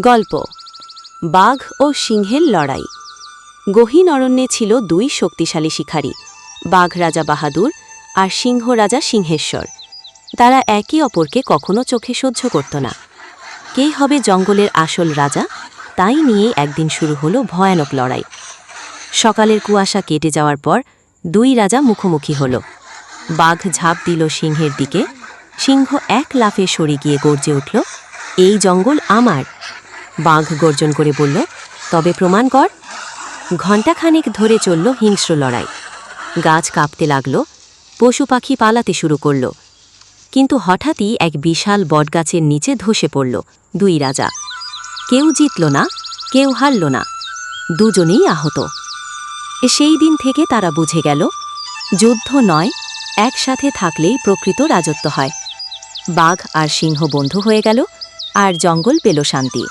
গল্প বাঘ ও সিংহের লড়াই। গহীন অরণ্যে ছিল দুই শক্তিশালী শিকারী, বাঘ রাজা বাহাদুর আর সিংহ রাজা সিংহেশ্বর। তারা একে অপরকে কখনো চোখে সহ্য করত না। কে হবে জঙ্গলের আসল রাজা, তাই নিয়েই একদিন শুরু হলো ভয়ানক লড়াই। সকালের কুয়াশা কেটে যাওয়ার পর দুই রাজা মুখোমুখি হল। বাঘ ঝাঁপ দিল সিংহের দিকে। সিংহ এক লাফে সরে গিয়ে গর্জে উঠল, এই জঙ্গল আমার। বাঘ গর্জন করে বলল, তবে প্রমাণ কর। ঘণ্টাখানেক ধরে চলল হিংস্র লড়াই। গাছ কাঁপতে লাগল, পশু পাখি পালাতে শুরু করল। কিন্তু হঠাৎই এক বিশাল বটগাছের নিচে ধসে পড়ল দুই রাজা। কেউ জিতল না, কেউ হারল না, দুজনেই আহত। সেই দিন থেকে তারা বুঝে গেল, যুদ্ধ নয়, একসাথে থাকলেই প্রকৃত রাজত্ব হয়। বাঘ আর সিংহ বন্ধু হয়ে গেল, আর জঙ্গল পেল শান্তি।